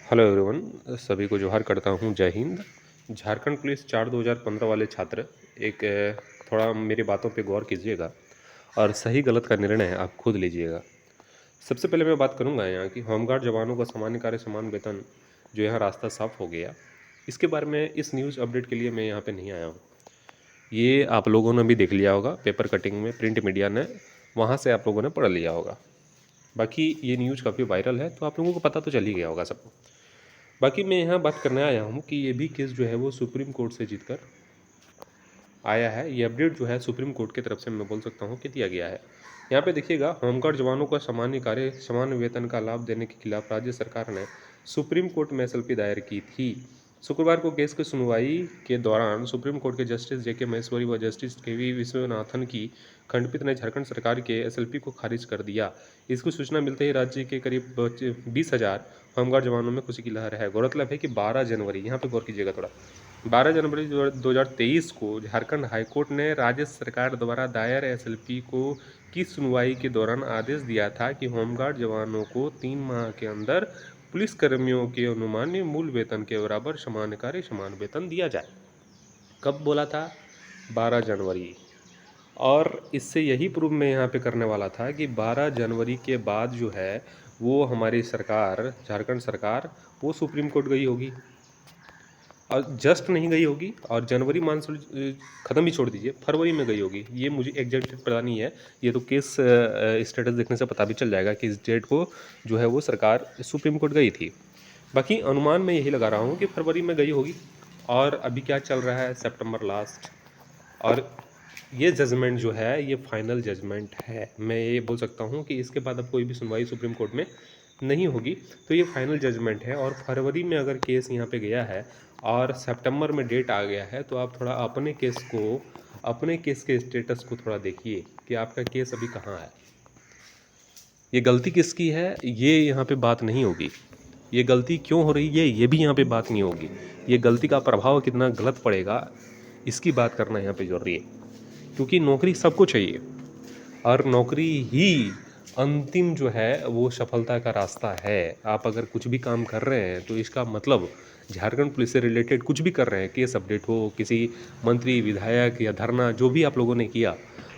Hello everyone, सभी को जोहार करता हूँ। जय हिंद। झारखंड पुलिस 4/2015 वाले छात्र एक थोड़ा मेरी बातों पे गौर कीजिएगा और सही गलत का निर्णय आप खुद लीजिएगा। सबसे पहले मैं बात करूँगा यहाँ कि होमगार्ड जवानों का सामान्य कार्य समान वेतन जो यहाँ रास्ता साफ हो गया, इसके बारे में इस न्यूज़ अपडेट के लिए मैं यहाँ पे नहीं आया हूँ। ये आप लोगों ने भी देख लिया होगा, पेपर कटिंग में प्रिंट मीडिया ने, वहाँ से आप लोगों ने पढ़ लिया होगा। बाकी ये न्यूज़ काफ़ी वायरल है तो आप लोगों को पता तो चल ही गया होगा सबको। बाकी मैं यहाँ बात करने आया हूँ कि ये भी केस जो है वो सुप्रीम कोर्ट से जीतकर आया है। ये अपडेट जो है सुप्रीम कोर्ट की तरफ से मैं बोल सकता हूँ कि दिया गया है। यहाँ पे देखिएगा, होमगार्ड जवानों को सामान्य कार्य समान वेतन का लाभ देने के खिलाफ राज्य सरकार ने सुप्रीम कोर्ट में एसएलपी दायर की थी। शुक्रवार को केस की सुनवाई के दौरान सुप्रीम कोर्ट के जस्टिस जेके महेश्वरी व जस्टिस केवी विश्वनाथन की खंडपीठ ने झारखंड सरकार के एसएलपी को खारिज कर दिया। इसकी सूचना मिलते ही राज्य के करीब 20,000 होमगार्ड जवानों में खुशी की लहर है। गौरतलब है कि 12 जनवरी, यहाँ पे गौर कीजिएगा थोड़ा, 12 जनवरी 2023 को झारखंड हाईकोर्ट ने राज्य सरकार द्वारा दायर एसएलपी को की सुनवाई के दौरान आदेश दिया था कि होमगार्ड जवानों को 3 माह के अंदर पुलिसकर्मियों के अनुमान्य मूल वेतन के बराबर समान कार्य समान वेतन दिया जाए। कब बोला था? 12 जनवरी। और इससे यही प्रूव मैं यहाँ पे करने वाला था कि 12 जनवरी के बाद जो है वो हमारी सरकार, झारखंड सरकार, वो सुप्रीम कोर्ट गई होगी और जस्ट नहीं गई होगी, और जनवरी मानसून ख़त्म ही छोड़ दीजिए, फरवरी में गई होगी। ये मुझे एग्जैक्ट पता नहीं है, ये तो केस स्टेटस देखने से पता भी चल जाएगा कि इस डेट को जो है वो सरकार सुप्रीम कोर्ट गई थी। बाकी अनुमान मैं यही लगा रहा हूँ कि फरवरी में गई होगी। और अभी क्या चल रहा है, सितंबर लास्ट, और ये जजमेंट जो है ये फाइनल जजमेंट है। मैं ये बोल सकता हूँ कि इसके बाद अब कोई भी सुनवाई सुप्रीम कोर्ट में नहीं होगी, तो ये फाइनल जजमेंट है। और फरवरी में अगर केस यहाँ पे गया है और सितंबर में डेट आ गया है, तो आप थोड़ा अपने केस के स्टेटस को थोड़ा देखिए कि आपका केस अभी कहाँ है, ये गलती किसकी है, ये यहाँ पे बात नहीं होगी। ये गलती क्यों हो रही है, ये भी यहाँ पे बात नहीं होगी। ये गलती का प्रभाव कितना गलत पड़ेगा, इसकी बात करना यहाँ पे जरूरी है। क्योंकि नौकरी सबको चाहिए और नौकरी ही अंतिम जो है वो सफलता का रास्ता है। आप अगर कुछ भी काम कर रहे हैं तो इसका मतलब झारखंड पुलिस से रिलेटेड कुछ भी कर रहे हैं, केस अपडेट हो, किसी मंत्री, विधायक या धरना, जो भी आप लोगों ने किया,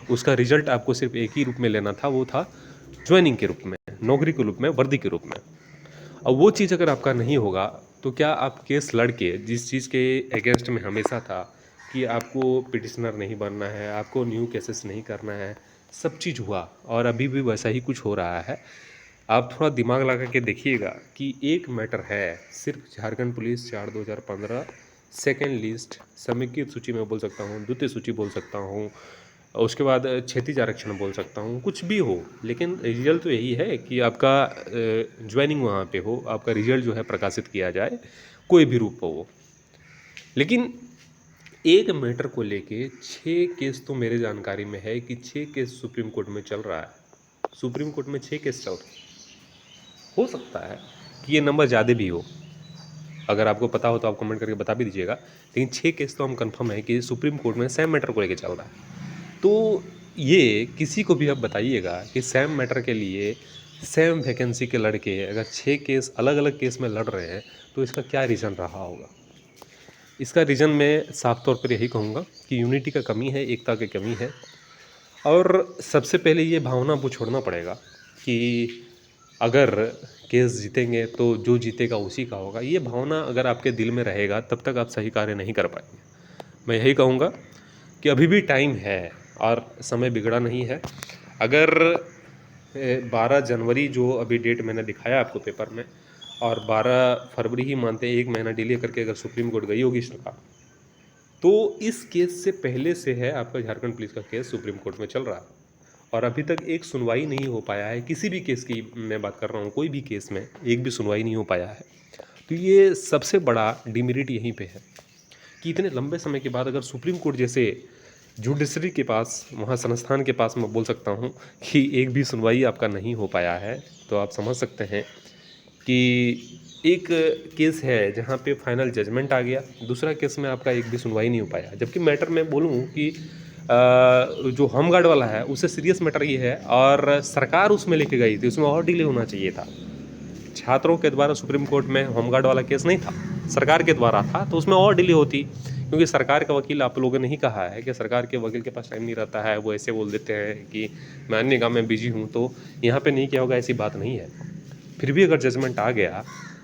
उसका रिजल्ट आपको सिर्फ एक ही रूप में लेना था, वो था ज्वाइनिंग के रूप में, नौकरी के रूप में, वर्दी के रूप में। अब वो चीज़ अगर आपका नहीं होगा तो क्या आप केस लड़के, जिस चीज़ के अगेंस्ट में हमेशा था कि आपको पिटिशनर नहीं बनना है, आपको न्यू केसेस नहीं करना है, सब चीज़ हुआ और अभी भी वैसा ही कुछ हो रहा है। आप थोड़ा दिमाग लगा के देखिएगा कि एक मैटर है, सिर्फ झारखंड पुलिस 4/2015 सेकेंड लिस्ट, समेकित सूची में बोल सकता हूँ, द्वितीय सूची बोल सकता हूँ, उसके बाद क्षैतिज आरक्षण बोल सकता हूँ, कुछ भी हो, लेकिन रिजल्ट तो यही है कि आपका ज्वाइनिंग वहाँ पे हो, आपका रिजल्ट जो है प्रकाशित किया जाए, कोई भी रूप हो वो। लेकिन एक मैटर को लेके 6 केस तो मेरे जानकारी में है कि 6 केस सुप्रीम कोर्ट में चल रहा है। सुप्रीम कोर्ट में 6 केस चल रहे हैं। हो सकता है कि ये नंबर ज़्यादा भी हो, अगर आपको पता हो तो आप कमेंट करके बता भी दीजिएगा, लेकिन 6 केस तो हम कंफर्म है कि सुप्रीम कोर्ट में सेम मैटर को लेके चल रहा है। तो ये किसी को भी आप बताइएगा कि सेम मैटर के लिए सेम वैकेंसी के लड़के अगर 6 केस अलग अलग केस में लड़ रहे हैं तो इसका क्या रीज़न रहा होगा। इसका रीज़न मैं साफ तौर पर यही कहूँगा कि यूनिटी का कमी है, एकता की कमी है। और सबसे पहले ये भावना वो छोड़ना पड़ेगा कि अगर केस जीतेंगे तो जो जीतेगा उसी का होगा। ये भावना अगर आपके दिल में रहेगा तब तक आप सही कार्य नहीं कर पाएंगे। मैं यही कहूँगा कि अभी भी टाइम है और समय बिगड़ा नहीं है। अगर 12 जनवरी जो अभी डेट मैंने दिखाया आपको पेपर में, और 12 फरवरी ही मानते हैं, एक महीना डिले करके अगर सुप्रीम कोर्ट गई होगी सरकार, तो इस केस से पहले से है आपका झारखंड पुलिस का केस सुप्रीम कोर्ट में चल रहा है और अभी तक एक सुनवाई नहीं हो पाया है। किसी भी केस की मैं बात कर रहा हूँ, कोई भी केस में एक भी सुनवाई नहीं हो पाया है। तो ये सबसे बड़ा डिमेरिट यहीं पे है कि इतने लंबे समय के बाद अगर सुप्रीम कोर्ट जैसे जुडिशरी के पास, वहाँ संस्थान के पास मैं बोल सकता हूँ कि एक भी सुनवाई आपका नहीं हो पाया है, तो आप समझ सकते हैं कि एक केस है जहाँ पे फाइनल जजमेंट आ गया, दूसरा केस में आपका एक भी सुनवाई नहीं हो पाया। जबकि मैटर मैं बोलूँ कि जो होमगार्ड वाला है उससे सीरियस मैटर ये है और सरकार उसमें लेके गई थी, उसमें और डिले होना चाहिए था। छात्रों के द्वारा सुप्रीम कोर्ट में होमगार्ड वाला केस नहीं था, सरकार के द्वारा था, तो उसमें और डिले होती, क्योंकि सरकार का वकील, आप लोगों ने ही कहा है कि सरकार के वकील के पास टाइम नहीं रहता है, वो ऐसे बोल देते हैं कि मैं अन्य काम में बिजी हूँ, तो यहाँ पे नहीं किया होगा, ऐसी बात नहीं है। फिर भी अगर जजमेंट आ गया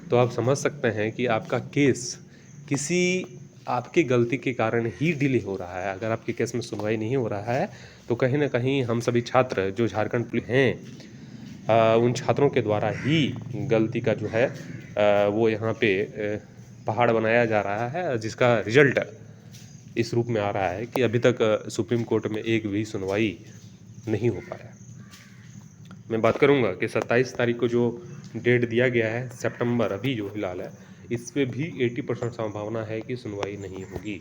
तो आप समझ सकते हैं कि आपका केस किसी आपकी गलती के कारण ही डिले हो रहा है। अगर आपके केस में सुनवाई नहीं हो रहा है तो कहीं ना कहीं हम सभी छात्र जो झारखंड पुलिस हैं, उन छात्रों के द्वारा ही गलती का जो है वो यहाँ पे पहाड़ बनाया जा रहा है, जिसका रिजल्ट इस रूप में आ रहा है कि अभी तक सुप्रीम कोर्ट में एक भी सुनवाई नहीं हो पाया। मैं बात करूंगा कि 27 तारीख को जो डेट दिया गया है सितंबर, अभी जो फिलहाल है, इस पे भी 80% संभावना है कि सुनवाई नहीं होगी।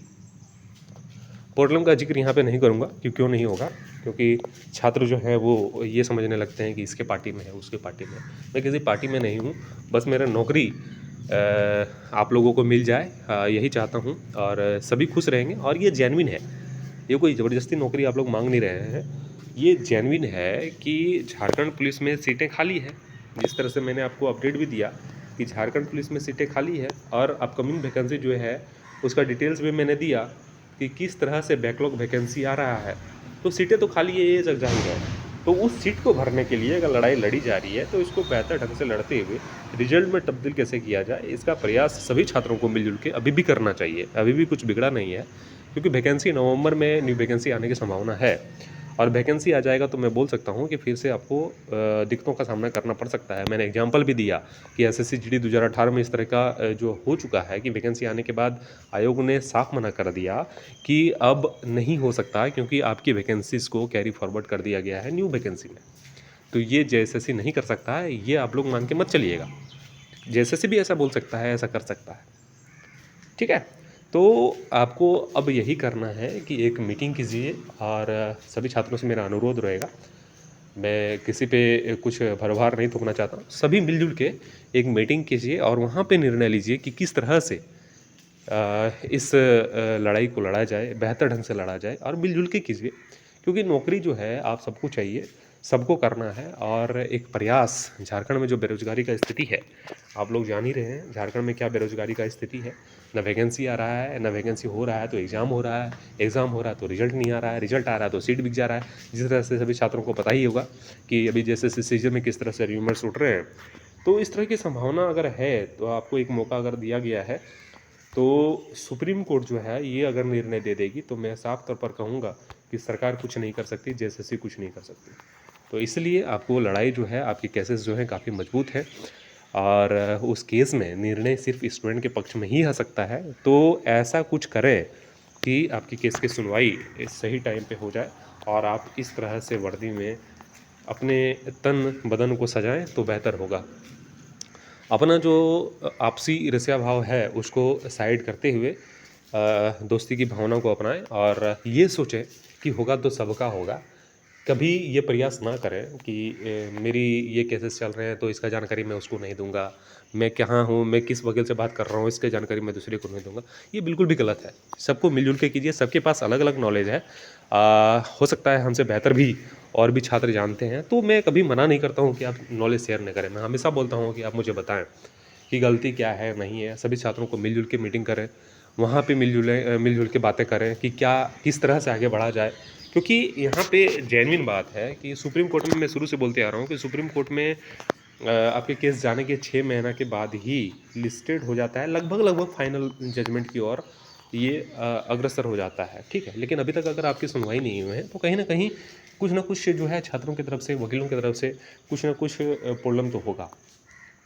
प्रॉब्लम का जिक्र यहाँ पे नहीं करूँगा कि क्यों नहीं होगा, क्योंकि छात्र जो है वो ये समझने लगते हैं कि इसके पार्टी में है, उसके पार्टी में है। मैं किसी पार्टी में नहीं हूँ, बस मेरा नौकरी आप लोगों को मिल जाए, यही चाहता हूँ, और सभी खुश रहेंगे। और ये जेन्युइन है, ये कोई ज़बरदस्ती नौकरी आप लोग मांग नहीं रहे हैं, ये जेन्युइन है कि झारखंड पुलिस में सीटें खाली है। जिस तरह से मैंने आपको अपडेट भी दिया कि झारखंड पुलिस में सीटें खाली है, और अपकमिंग वैकेंसी जो है उसका डिटेल्स भी मैंने दिया कि किस तरह से बैकलॉग वैकेंसी आ रहा है। तो सीटें तो खाली है, ये जग जाहिर है। तो उस सीट को भरने के लिए अगर लड़ाई लड़ी जा रही है तो इसको बेहतर ढंग से लड़ते हुए रिजल्ट में तब्दील कैसे किया जाए, इसका प्रयास सभी छात्रों को मिलजुल के अभी भी करना चाहिए। अभी भी कुछ बिगड़ा नहीं है, क्योंकि वैकेंसी नवंबर में न्यू वैकेंसी आने की संभावना है, और वैकेंसी आ जाएगा तो मैं बोल सकता हूँ कि फिर से आपको दिक्कतों का सामना करना पड़ सकता है। मैंने एग्जांपल भी दिया कि एसएससी जीडी 2018 में इस तरह का जो हो चुका है कि वैकेंसी आने के बाद आयोग ने साफ मना कर दिया कि अब नहीं हो सकता, क्योंकि आपकी वैकेंसीज़ को कैरी फॉरवर्ड कर दिया गया है न्यू वैकेंसी में। तो ये जेएसएससी नहीं कर सकता है, ये आप लोग मान के मत चलिएगा। जेएसएससी भी ऐसा बोल सकता है, ऐसा कर सकता है, ठीक है। तो आपको अब यही करना है कि एक मीटिंग कीजिए, और सभी छात्रों से मेरा अनुरोध रहेगा, मैं किसी पे कुछ भरभार नहीं थोपना चाहता हूँ, सभी मिलजुल के एक मीटिंग कीजिए और वहाँ पे निर्णय लीजिए कि किस तरह से इस लड़ाई को लड़ा जाए, बेहतर ढंग से लड़ा जाए, और मिलजुल के कीजिए, क्योंकि नौकरी जो है आप सबको चाहिए, सबको करना है। और एक प्रयास, झारखंड में जो बेरोजगारी का स्थिति है, आप लोग जान ही रहे हैं झारखंड में क्या बेरोजगारी का स्थिति है। ना वैकेंसी आ रहा है, ना वैकेंसी हो रहा है तो एग्ज़ाम हो रहा है, एग्ज़ाम हो रहा है तो रिजल्ट नहीं आ रहा है, रिजल्ट आ रहा है तो सीट बिक जा रहा है। जिस तरह से सभी छात्रों को पता ही होगा कि अभी जैसे सीजन में किस तरह से र्यूमर्स उठ रहे हैं, तो इस तरह की संभावना अगर है तो आपको एक मौका अगर दिया गया है, तो सुप्रीम कोर्ट जो है ये अगर निर्णय दे देगी तो मैं साफ तौर पर कहूँगा कि सरकार कुछ नहीं कर सकती, जेएसएससी कुछ नहीं कर सकती। तो इसलिए आपको लड़ाई जो है, आपकी केसेस जो हैं काफ़ी मजबूत है, और उस केस में निर्णय सिर्फ स्टूडेंट के पक्ष में ही आ सकता है। तो ऐसा कुछ करें कि आपकी केस की सुनवाई सही टाइम पे हो जाए, और आप इस तरह से वर्दी में अपने तन बदन को सजाएं तो बेहतर होगा। अपना जो आपसी ईर्ष्या भाव है उसको साइड करते हुए दोस्ती की भावना को अपनाएं, और ये सोचें कि होगा तो सबका होगा। कभी ये प्रयास ना करें कि मेरी ये केसेस चल रहे हैं तो इसका जानकारी मैं उसको नहीं दूंगा, मैं कहाँ हूँ, मैं किस वकील से बात कर रहा हूँ, इसकी जानकारी मैं दूसरे को नहीं दूंगा। ये बिल्कुल भी गलत है। सबको मिलजुल के कीजिए, सबके पास अलग अलग नॉलेज है, हो सकता है हमसे बेहतर भी और भी छात्र जानते हैं, तो मैं कभी मना नहीं करता हूँ कि आप नॉलेज शेयर न करें। मैं हमेशा बोलता हूँ कि आप मुझे बताएं कि गलती क्या है, नहीं है। सभी छात्रों को मिलजुल के मीटिंग करें, वहाँ पे मिलजुल के बातें करें कि क्या किस तरह से आगे बढ़ा जाए। क्योंकि यहाँ पे जेन्युइन बात है कि सुप्रीम कोर्ट में, मैं शुरू से बोलते आ रहा हूँ कि सुप्रीम कोर्ट में आपके केस जाने के 6 महीना के बाद ही लिस्टेड हो जाता है, लगभग फाइनल जजमेंट की ओर ये अग्रसर हो जाता है, ठीक है। लेकिन अभी तक अगर आपकी सुनवाई नहीं हुई है तो कहीं ना कुछ जो है छात्रों की तरफ से, वकीलों की तरफ से कुछ ना कुछ प्रॉब्लम तो होगा,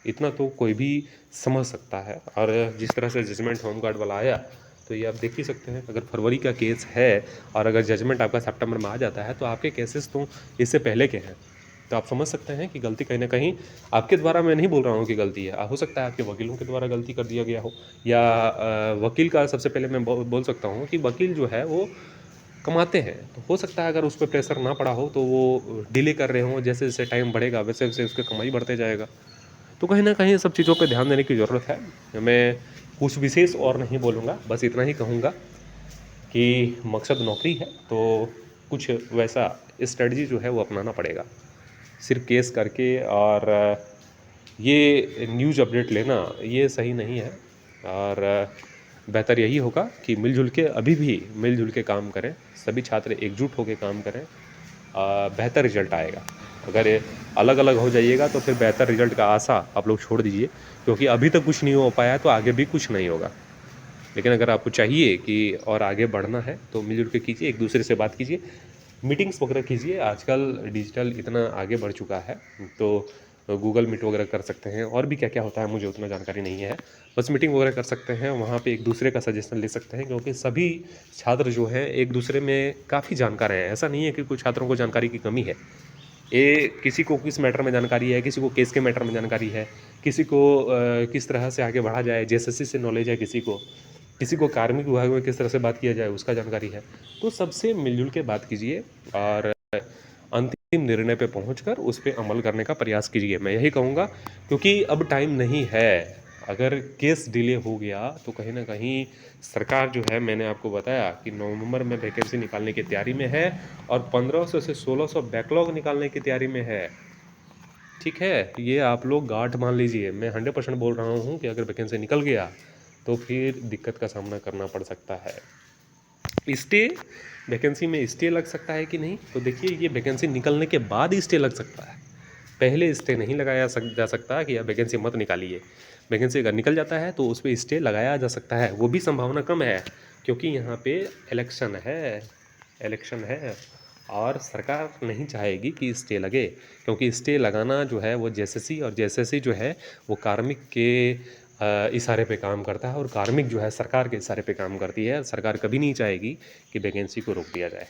इतना तो कोई भी समझ सकता है। और जिस तरह से जजमेंट होमगार्ड वाला आया, तो ये आप देख ही सकते हैं। अगर फरवरी का केस है और अगर जजमेंट आपका सितंबर में आ जाता है तो आपके केसेस तो इससे पहले के हैं। तो आप समझ सकते हैं कि गलती कहीं ना कहीं आपके द्वारा, मैं नहीं बोल रहा हूँ कि गलती है, हो सकता है आपके वकीलों के द्वारा गलती कर दिया गया हो, या वकील का सबसे पहले मैं बोल सकता हूँ कि वकील जो है वो कमाते हैं, तो हो सकता है अगर उस पर प्रेशर ना पड़ा हो तो वो डिले कर रहे हों। जैसे जैसे टाइम बढ़ेगा वैसे वैसे उसका कमाई बढ़ते जाएगा। तो कहीं ना कहीं सब चीज़ों पे ध्यान देने की ज़रूरत है। मैं कुछ विशेष और नहीं बोलूँगा, बस इतना ही कहूँगा कि मकसद नौकरी है तो कुछ वैसा स्ट्रेटजी जो है वो अपनाना पड़ेगा। सिर्फ केस करके और ये न्यूज़ अपडेट लेना ये सही नहीं है। और बेहतर यही होगा कि मिलजुल के अभी भी मिलजुल के काम करें, सभी छात्र एकजुट होकर काम करें, बेहतर रिजल्ट आएगा। अगर अलग अलग हो जाइएगा तो फिर बेहतर रिजल्ट का आशा आप लोग छोड़ दीजिए, क्योंकि अभी तक कुछ नहीं हो पाया तो आगे भी कुछ नहीं होगा। लेकिन अगर आपको चाहिए कि और आगे बढ़ना है तो मिलजुल के कीजिए, एक दूसरे से बात कीजिए, मीटिंग्स वगैरह कीजिए। आजकल डिजिटल इतना आगे बढ़ चुका है तो गूगल मीट वगैरह कर सकते हैं, और भी क्या क्या होता है मुझे उतना जानकारी नहीं है। बस मीटिंग वगैरह कर सकते हैं, वहाँ पे एक दूसरे का सजेशन ले सकते हैं, क्योंकि सभी छात्र जो हैं एक दूसरे में काफ़ी जानकार हैं। ऐसा नहीं है कि कुछ छात्रों को जानकारी की कमी है। ये किसी को किस मैटर में जानकारी है, किसी को केस के मैटर में जानकारी है, किसी को किस तरह से आगे बढ़ा जाए, जेएसएससी से नॉलेज है, किसी को कार्मिक विभाग में किस तरह से बात किया जाए उसका जानकारी है। तो सबसे मिलजुल के बात कीजिए और अंतिम निर्णय पे पहुंचकर उस पे अमल करने का प्रयास कीजिए, मैं यही कहूँगा। क्योंकि अब टाइम नहीं है। अगर केस डिले हो गया तो कहीं ना कहीं सरकार जो है, मैंने आपको बताया कि नवंबर में वैकेंसी निकालने की तैयारी में है और 1500 से 1600 बैकलॉग निकालने की तैयारी में है। ठीक है, ये आप लोग गांठ मान लीजिए। मैं 100% बोल रहा हूँ कि अगर वैकेंसी निकल गया तो फिर दिक्कत का सामना करना पड़ सकता है। स्टे, वैकेंसी में स्टे लग सकता है कि नहीं, तो देखिए ये वैकेंसी निकलने के बाद स्टे लग सकता है। पहले स्टे नहीं लगाया जा सकता कि आप वैकेंसी मत निकालिए। वैकेंसी अगर निकल जाता है तो उस पर स्टे लगाया जा सकता है, वो भी संभावना कम है, क्योंकि यहाँ पे इलेक्शन है और सरकार नहीं चाहेगी कि स्टे लगे। क्योंकि स्टे लगाना जो है वो जेएसएससी, और जेएसएससी जो है वो कार्मिक के इशारे पे काम करता है, और कार्मिक जो है सरकार के इशारे पे काम करती है। सरकार कभी नहीं चाहेगी कि वैकेंसी को रोक दिया जाए।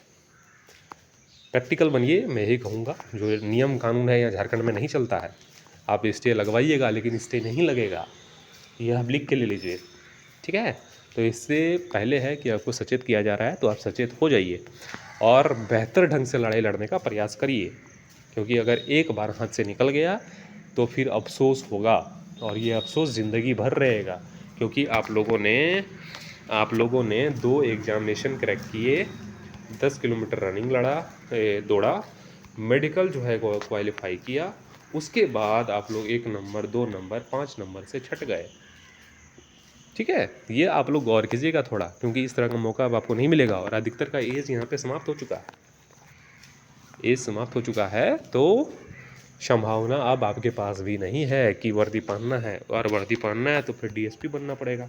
प्रैक्टिकल बनिए, मैं यही कहूँगा। जो नियम कानून है यहाँ झारखंड में नहीं चलता है। आप स्टे लगवाइएगा लेकिन स्टे नहीं लगेगा, ये आप लिख के ले लीजिए। ठीक है, तो इससे पहले है कि आपको सचेत किया जा रहा है, तो आप सचेत हो जाइए और बेहतर ढंग से लड़ाई लड़ने का प्रयास करिए। क्योंकि अगर एक बार हाथ से निकल गया तो फिर अफसोस होगा, और ये अफसोस ज़िंदगी भर रहेगा। क्योंकि आप लोगों ने 2 एग्जामिनेशन क्रैक किए, 10 किलोमीटर रनिंग दौड़ा, मेडिकल जो है वो क्वालिफाई किया, उसके बाद आप लोग 1 नंबर 2 नंबर 5 नंबर से छट गए। ठीक है, ये आप लोग गौर कीजिएगा थोड़ा, क्योंकि इस तरह का मौका अब आपको नहीं मिलेगा। और अधिकतर का एज यहाँ पे समाप्त हो चुका है, तो संभावना अब आपके पास भी नहीं है कि वर्दी पहनना है, और वर्दी पहनना है तो फिर डीएसपी बनना पड़ेगा,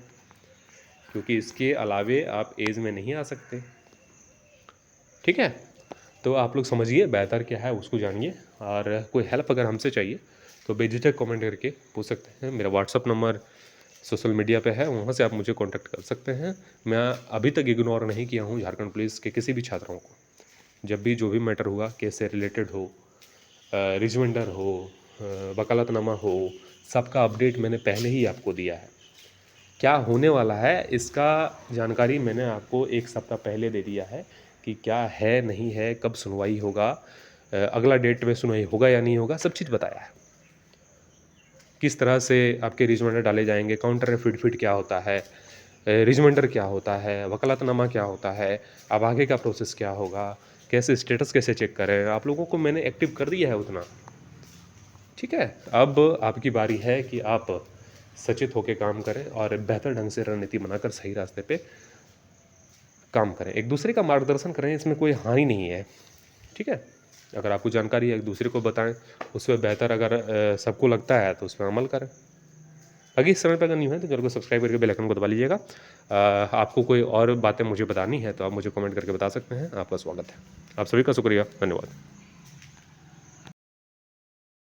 क्योंकि इसके अलावे आप एज में नहीं आ सकते। ठीक है, तो आप लोग समझिए बेहतर क्या है उसको जानिए, और कोई हेल्प अगर हमसे चाहिए तो बेझिझक कमेंट करके पूछ सकते हैं। मेरा व्हाट्सअप नंबर सोशल मीडिया पे है, वहाँ से आप मुझे कांटेक्ट कर सकते हैं। मैं अभी तक इग्नोर नहीं किया हूँ झारखंड पुलिस के किसी भी छात्रों को। जब भी जो भी मैटर हुआ, केस से रिलेटेड हो, रिजमेंडर हो, वकालतनामा हो, सबका अपडेट मैंने पहले ही आपको दिया है। क्या होने वाला है इसका जानकारी मैंने आपको 1 सप्ताह पहले दे दिया है कि क्या है नहीं है, कब सुनवाई होगा, अगला डेट में सुनवाई होगा या नहीं होगा, सब चीज़ बताया है। किस तरह से आपके रिजमेंडर डाले जाएंगे, काउंटर एफिडेविट क्या होता है, रिजमेंडर क्या होता है, वकालतनामा क्या होता है, अब आगे का प्रोसेस क्या होगा, कैसे स्टेटस कैसे चेक करें, आप लोगों को मैंने एक्टिव कर दिया है उतना। ठीक है, अब आपकी बारी है कि आप सचेत होकर काम करें और बेहतर ढंग से रणनीति बनाकर सही रास्ते पे काम करें, एक दूसरे का मार्गदर्शन करें, इसमें कोई हानि नहीं है। ठीक है, अगर आपको जानकारी है एक दूसरे को बताएं, उसमें बेहतर अगर सबको लगता है तो उस पर अमल करें। अगर इस समय पर अगर नहीं है तो चैनल को सब्सक्राइब करके बेल आइकन को दबा लीजिएगा। आपको कोई और बातें मुझे बतानी है तो आप मुझे कमेंट करके बता सकते हैं। आपका स्वागत है। आप सभी का शुक्रिया, धन्यवाद।